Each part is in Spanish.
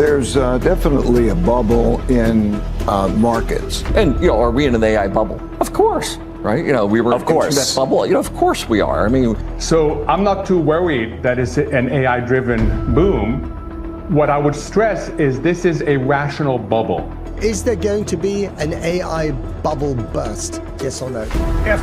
there's definitely a bubble in markets. And, are we in an AI bubble? Of course, right? We were in that bubble. Of course we are. I mean, so I'm not too worried that it's an AI-driven boom. What I would stress is this is a rational bubble. Is there going to be an AI bubble burst? Yes or no?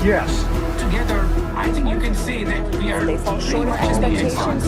Yes. Together, I think you can say that we are they fall short of expectations.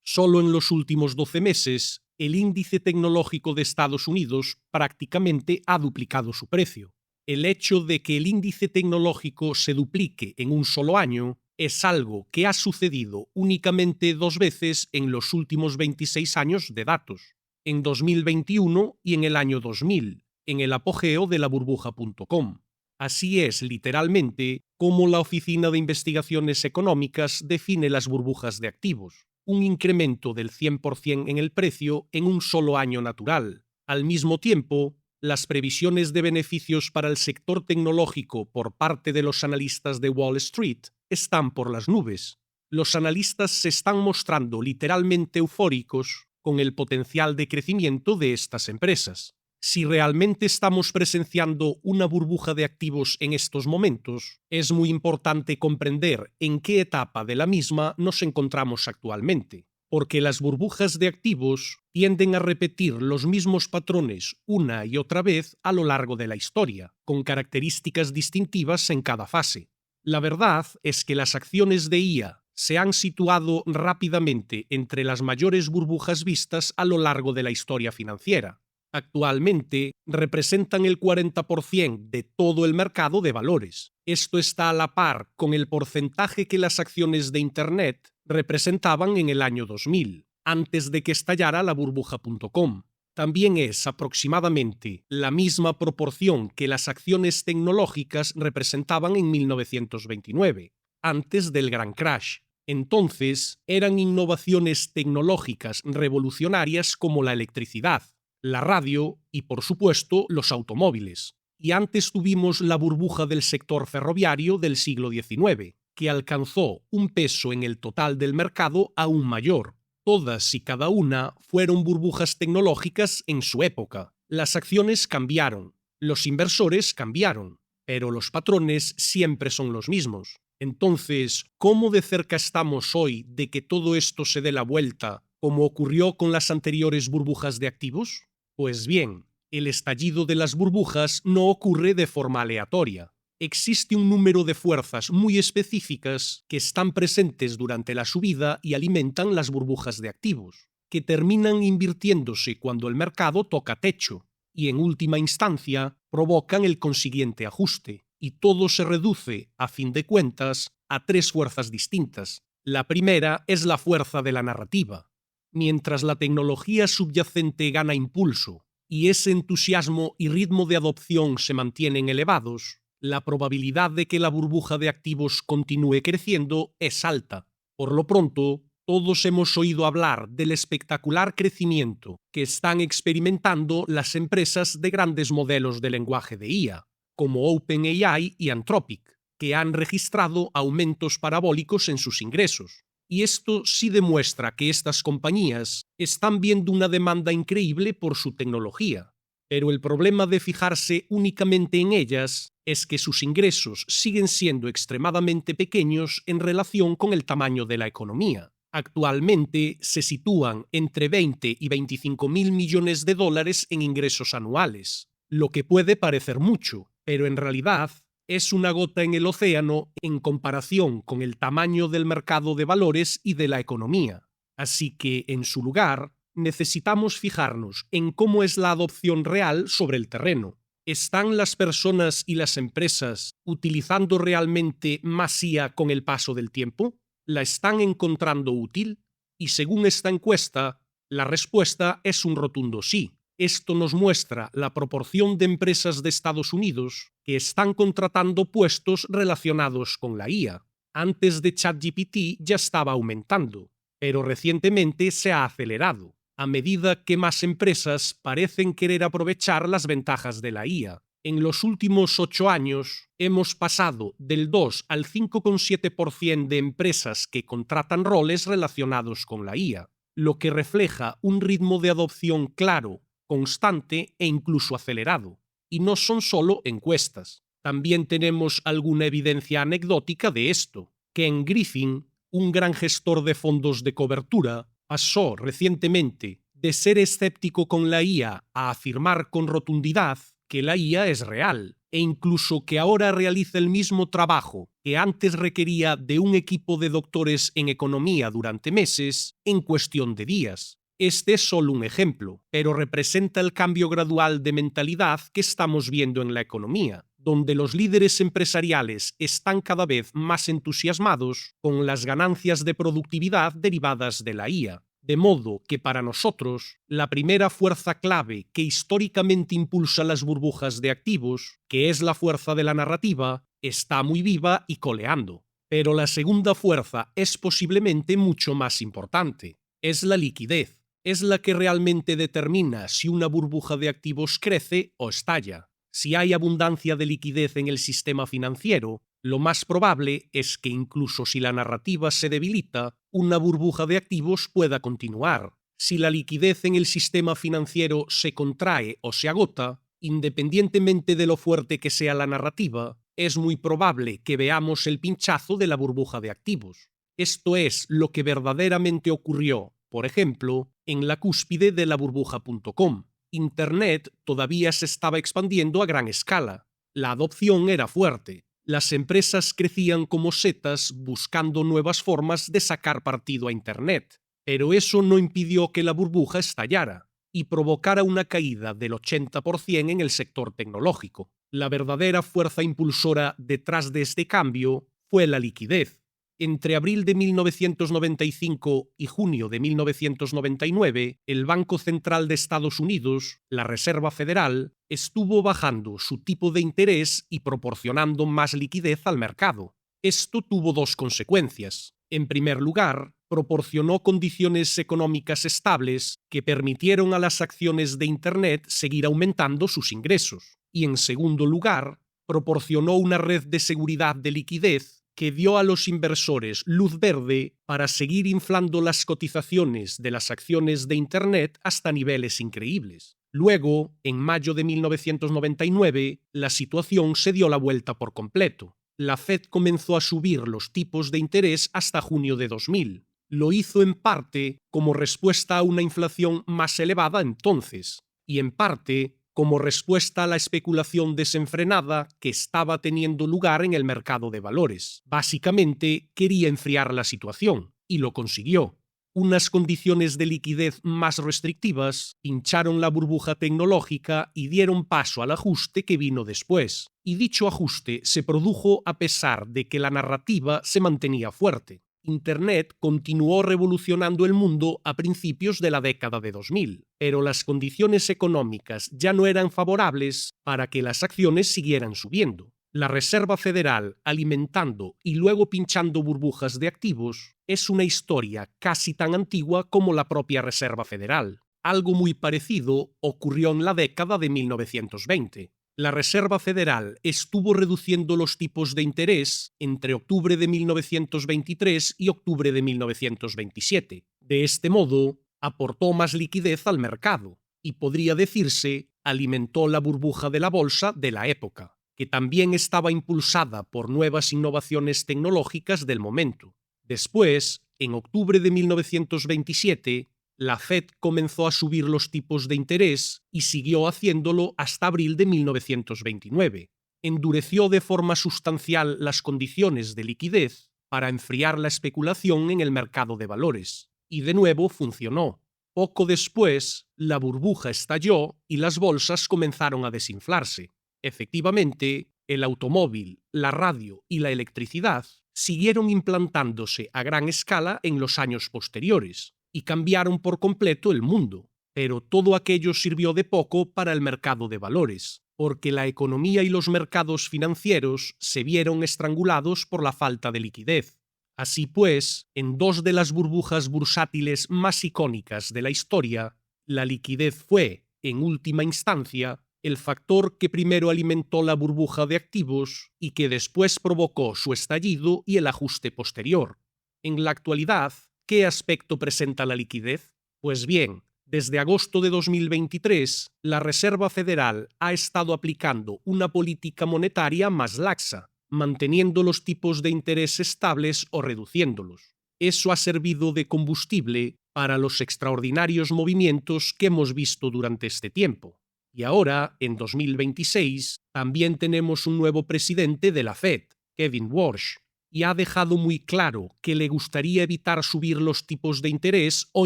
Solo en los últimos 12 meses, el índice tecnológico de Estados Unidos prácticamente ha duplicado su precio. El hecho de que el índice tecnológico se duplique en un solo año es algo que ha sucedido únicamente 2 veces en los últimos 26 años de datos, en 2021 y en el año 2000, en el apogeo de la burbuja.com. Así es, literalmente, como la Oficina de Investigaciones Económicas define las burbujas de activos: un incremento del 100% en el precio en un solo año natural. Al mismo tiempo, las previsiones de beneficios para el sector tecnológico por parte de los analistas de Wall Street están por las nubes. Los analistas se están mostrando literalmente eufóricos con el potencial de crecimiento de estas empresas. Si realmente estamos presenciando una burbuja de activos en estos momentos, es muy importante comprender en qué etapa de la misma nos encontramos actualmente, porque las burbujas de activos tienden a repetir los mismos patrones una y otra vez a lo largo de la historia, con características distintivas en cada fase. La verdad es que las acciones de IA se han situado rápidamente entre las mayores burbujas vistas a lo largo de la historia financiera. Actualmente representan el 40% de todo el mercado de valores. Esto está a la par con el porcentaje que las acciones de Internet representaban en el año 2000, antes de que estallara la burbuja.com. También es aproximadamente la misma proporción que las acciones tecnológicas representaban en 1929, antes del gran crash. Entonces, eran innovaciones tecnológicas revolucionarias como la electricidad, la radio y, por supuesto, los automóviles. Y antes tuvimos la burbuja del sector ferroviario del siglo XIX, que alcanzó un peso en el total del mercado aún mayor. Todas y cada una fueron burbujas tecnológicas en su época. Las acciones cambiaron, los inversores cambiaron, pero los patrones siempre son los mismos. Entonces, ¿cómo de cerca estamos hoy de que todo esto se dé la vuelta, como ocurrió con las anteriores burbujas de activos? Pues bien, el estallido de las burbujas no ocurre de forma aleatoria. Existe un número de fuerzas muy específicas que están presentes durante la subida y alimentan las burbujas de activos, que terminan invirtiéndose cuando el mercado toca techo, y en última instancia provocan el consiguiente ajuste, y todo se reduce, a fin de cuentas, a 3 fuerzas distintas. La primera es la fuerza de la narrativa. Mientras la tecnología subyacente gana impulso y ese entusiasmo y ritmo de adopción se mantienen elevados, la probabilidad de que la burbuja de activos continúe creciendo es alta. Por lo pronto, todos hemos oído hablar del espectacular crecimiento que están experimentando las empresas de grandes modelos de lenguaje de IA, como OpenAI y Anthropic, que han registrado aumentos parabólicos en sus ingresos. Y esto sí demuestra que estas compañías están viendo una demanda increíble por su tecnología. Pero el problema de fijarse únicamente en ellas es que sus ingresos siguen siendo extremadamente pequeños en relación con el tamaño de la economía. Actualmente se sitúan entre 20 y 25 mil millones de dólares en ingresos anuales, lo que puede parecer mucho, pero en realidad es una gota en el océano en comparación con el tamaño del mercado de valores y de la economía. Así que, en su lugar, necesitamos fijarnos en cómo es la adopción real sobre el terreno. ¿Están las personas y las empresas utilizando realmente más IA con el paso del tiempo? ¿La están encontrando útil? Y según esta encuesta, la respuesta es un rotundo sí. Esto nos muestra la proporción de empresas de Estados Unidos que están contratando puestos relacionados con la IA. Antes de ChatGPT ya estaba aumentando, pero recientemente se ha acelerado, a medida que más empresas parecen querer aprovechar las ventajas de la IA. En los últimos 8 años hemos pasado del 2 al 5,7% de empresas que contratan roles relacionados con la IA, lo que refleja un ritmo de adopción claro, constante e incluso acelerado. Y no son solo encuestas. También tenemos alguna evidencia anecdótica de esto. Ken Griffin, un gran gestor de fondos de cobertura, pasó recientemente de ser escéptico con la IA a afirmar con rotundidad que la IA es real, e incluso que ahora realiza el mismo trabajo que antes requería de un equipo de doctores en economía durante meses en cuestión de días. Este es solo un ejemplo, pero representa el cambio gradual de mentalidad que estamos viendo en la economía, donde los líderes empresariales están cada vez más entusiasmados con las ganancias de productividad derivadas de la IA. De modo que para nosotros, la primera fuerza clave que históricamente impulsa las burbujas de activos, que es la fuerza de la narrativa, está muy viva y coleando. Pero la segunda fuerza es posiblemente mucho más importante. Es la liquidez. Es la que realmente determina si una burbuja de activos crece o estalla. Si hay abundancia de liquidez en el sistema financiero, lo más probable es que incluso si la narrativa se debilita, una burbuja de activos pueda continuar. Si la liquidez en el sistema financiero se contrae o se agota, independientemente de lo fuerte que sea la narrativa, es muy probable que veamos el pinchazo de la burbuja de activos. Esto es lo que verdaderamente ocurrió, por ejemplo, en la cúspide de la burbuja.com. Internet todavía se estaba expandiendo a gran escala. La adopción era fuerte. Las empresas crecían como setas buscando nuevas formas de sacar partido a Internet. Pero eso no impidió que la burbuja estallara y provocara una caída del 80% en el sector tecnológico. La verdadera fuerza impulsora detrás de este cambio fue la liquidez. Entre abril de 1995 y junio de 1999, el Banco Central de Estados Unidos, la Reserva Federal, estuvo bajando su tipo de interés y proporcionando más liquidez al mercado. Esto tuvo dos consecuencias. En primer lugar, proporcionó condiciones económicas estables que permitieron a las acciones de Internet seguir aumentando sus ingresos. Y en segundo lugar, proporcionó una red de seguridad de liquidez que dio a los inversores luz verde para seguir inflando las cotizaciones de las acciones de Internet hasta niveles increíbles. Luego, en mayo de 1999, la situación se dio la vuelta por completo. La Fed comenzó a subir los tipos de interés hasta junio de 2000. Lo hizo en parte como respuesta a una inflación más elevada entonces, y en parte como respuesta a la especulación desenfrenada que estaba teniendo lugar en el mercado de valores. Básicamente, quería enfriar la situación, y lo consiguió. Unas condiciones de liquidez más restrictivas hincharon la burbuja tecnológica y dieron paso al ajuste que vino después. Y dicho ajuste se produjo a pesar de que la narrativa se mantenía fuerte. Internet continuó revolucionando el mundo a principios de la década de 2000, pero las condiciones económicas ya no eran favorables para que las acciones siguieran subiendo. La Reserva Federal alimentando y luego pinchando burbujas de activos es una historia casi tan antigua como la propia Reserva Federal. Algo muy parecido ocurrió en la década de 1920. La Reserva Federal estuvo reduciendo los tipos de interés entre octubre de 1923 y octubre de 1927. De este modo, aportó más liquidez al mercado y, podría decirse, alimentó la burbuja de la bolsa de la época, que también estaba impulsada por nuevas innovaciones tecnológicas del momento. Después, en octubre de 1927, la Fed comenzó a subir los tipos de interés y siguió haciéndolo hasta abril de 1929. Endureció de forma sustancial las condiciones de liquidez para enfriar la especulación en el mercado de valores. Y de nuevo funcionó. Poco después, la burbuja estalló y las bolsas comenzaron a desinflarse. Efectivamente, el automóvil, la radio y la electricidad siguieron implantándose a gran escala en los años posteriores y cambiaron por completo el mundo. Pero todo aquello sirvió de poco para el mercado de valores, porque la economía y los mercados financieros se vieron estrangulados por la falta de liquidez. Así pues, en dos de las burbujas bursátiles más icónicas de la historia, la liquidez fue, en última instancia, el factor que primero alimentó la burbuja de activos y que después provocó su estallido y el ajuste posterior. En la actualidad, ¿qué aspecto presenta la liquidez? Pues bien, desde agosto de 2023, la Reserva Federal ha estado aplicando una política monetaria más laxa, manteniendo los tipos de interés estables o reduciéndolos. Eso ha servido de combustible para los extraordinarios movimientos que hemos visto durante este tiempo. Y ahora, en 2026, también tenemos un nuevo presidente de la Fed, Kevin Warsh, y ha dejado muy claro que le gustaría evitar subir los tipos de interés o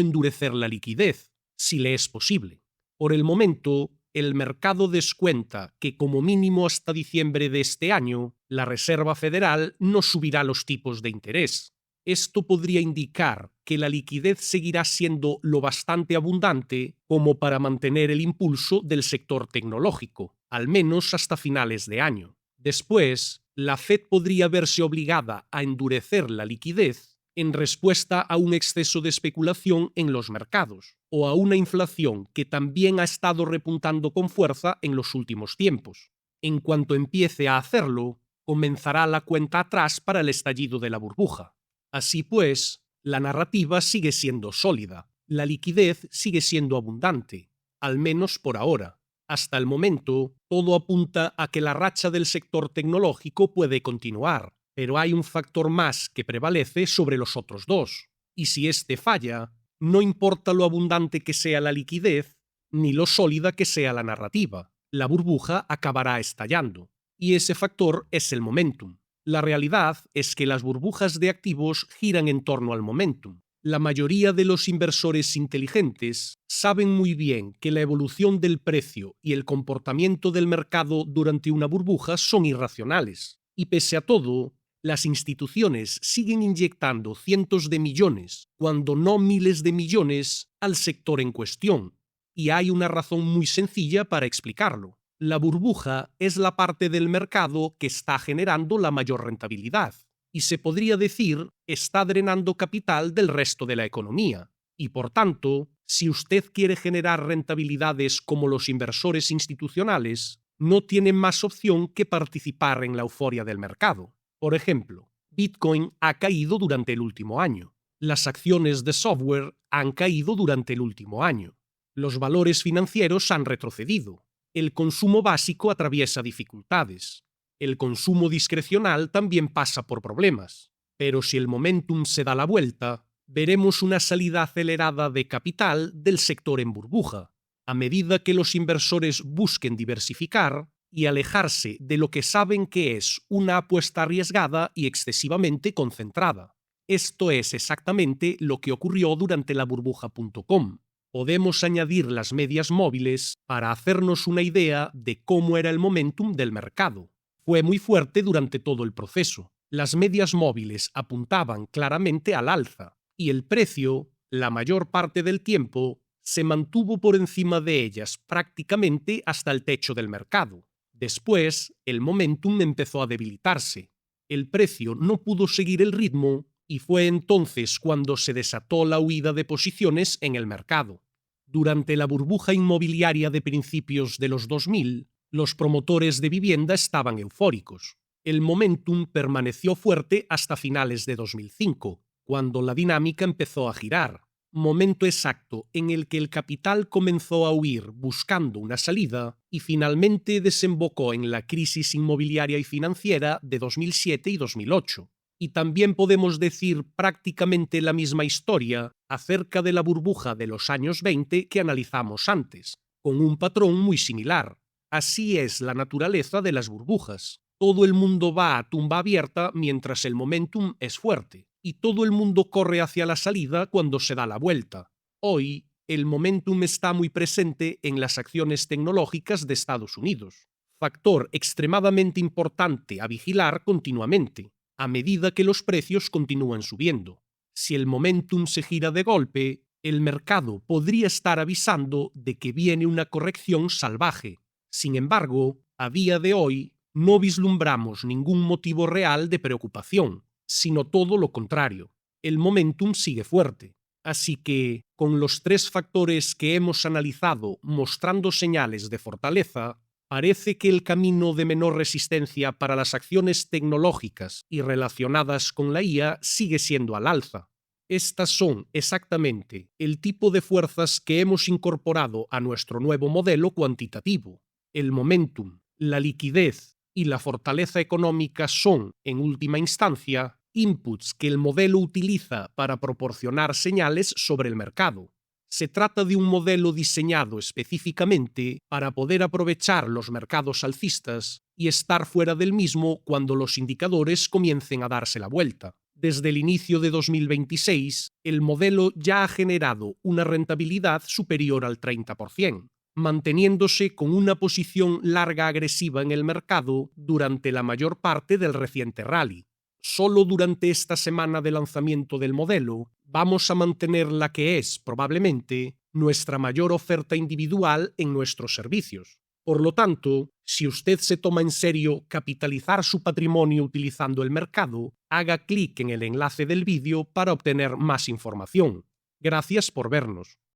endurecer la liquidez, si le es posible. Por el momento, el mercado descuenta que como mínimo hasta diciembre de este año, la Reserva Federal no subirá los tipos de interés. Esto podría indicar que la liquidez seguirá siendo lo bastante abundante como para mantener el impulso del sector tecnológico, al menos hasta finales de año. Después, la Fed podría verse obligada a endurecer la liquidez en respuesta a un exceso de especulación en los mercados o a una inflación que también ha estado repuntando con fuerza en los últimos tiempos. En cuanto empiece a hacerlo, comenzará la cuenta atrás para el estallido de la burbuja. Así pues, la narrativa sigue siendo sólida, la liquidez sigue siendo abundante, al menos por ahora. Hasta el momento, todo apunta a que la racha del sector tecnológico puede continuar, pero hay un factor más que prevalece sobre los otros dos. Y si este falla, no importa lo abundante que sea la liquidez, ni lo sólida que sea la narrativa, la burbuja acabará estallando. Y ese factor es el momentum. La realidad es que las burbujas de activos giran en torno al momentum. La mayoría de los inversores inteligentes saben muy bien que la evolución del precio y el comportamiento del mercado durante una burbuja son irracionales. Y pese a todo, las instituciones siguen inyectando cientos de millones, cuando no miles de millones, al sector en cuestión. Y hay una razón muy sencilla para explicarlo. La burbuja es la parte del mercado que está generando la mayor rentabilidad y se podría decir está drenando capital del resto de la economía. Y por tanto, si usted quiere generar rentabilidades como los inversores institucionales, no tiene más opción que participar en la euforia del mercado. Por ejemplo, Bitcoin ha caído durante el último año. Las acciones de software han caído durante el último año. Los valores financieros han retrocedido. El consumo básico atraviesa dificultades. El consumo discrecional también pasa por problemas. Pero si el momentum se da la vuelta, veremos una salida acelerada de capital del sector en burbuja, a medida que los inversores busquen diversificar y alejarse de lo que saben que es una apuesta arriesgada y excesivamente concentrada. Esto es exactamente lo que ocurrió durante la burbuja.com. Podemos añadir las medias móviles para hacernos una idea de cómo era el momentum del mercado. Fue muy fuerte durante todo el proceso. Las medias móviles apuntaban claramente al alza y el precio, la mayor parte del tiempo, se mantuvo por encima de ellas prácticamente hasta el techo del mercado. Después, el momentum empezó a debilitarse. El precio no pudo seguir el ritmo y fue entonces cuando se desató la huida de posiciones en el mercado. Durante la burbuja inmobiliaria de principios de los 2000, los promotores de vivienda estaban eufóricos. El momentum permaneció fuerte hasta finales de 2005, cuando la dinámica empezó a girar. Momento exacto en el que el capital comenzó a huir buscando una salida y finalmente desembocó en la crisis inmobiliaria y financiera de 2007 y 2008. Y también podemos decir prácticamente la misma historia acerca de la burbuja de los años 20 que analizamos antes, con un patrón muy similar. Así es la naturaleza de las burbujas. Todo el mundo va a tumba abierta mientras el momentum es fuerte, y todo el mundo corre hacia la salida cuando se da la vuelta. Hoy, el momentum está muy presente en las acciones tecnológicas de Estados Unidos, factor extremadamente importante a vigilar continuamente, a medida que los precios continúan subiendo. Si el momentum se gira de golpe, el mercado podría estar avisando de que viene una corrección salvaje. Sin embargo, a día de hoy, no vislumbramos ningún motivo real de preocupación, sino todo lo contrario. El momentum sigue fuerte. Así que, con los tres factores que hemos analizado mostrando señales de fortaleza, Parece que el camino de menor resistencia para las acciones tecnológicas y relacionadas con la IA sigue siendo al alza. Estas son exactamente el tipo de fuerzas que hemos incorporado a nuestro nuevo modelo cuantitativo. El momentum, la liquidez y la fortaleza económica son, en última instancia, inputs que el modelo utiliza para proporcionar señales sobre el mercado. Se trata de un modelo diseñado específicamente para poder aprovechar los mercados alcistas y estar fuera del mismo cuando los indicadores comiencen a darse la vuelta. Desde el inicio de 2026, el modelo ya ha generado una rentabilidad superior al 30%, manteniéndose con una posición larga agresiva en el mercado durante la mayor parte del reciente rally. Solo durante esta semana de lanzamiento del modelo vamos a mantener la que es, probablemente, nuestra mayor oferta individual en nuestros servicios. Por lo tanto, si usted se toma en serio capitalizar su patrimonio utilizando el mercado, haga clic en el enlace del vídeo para obtener más información. Gracias por vernos.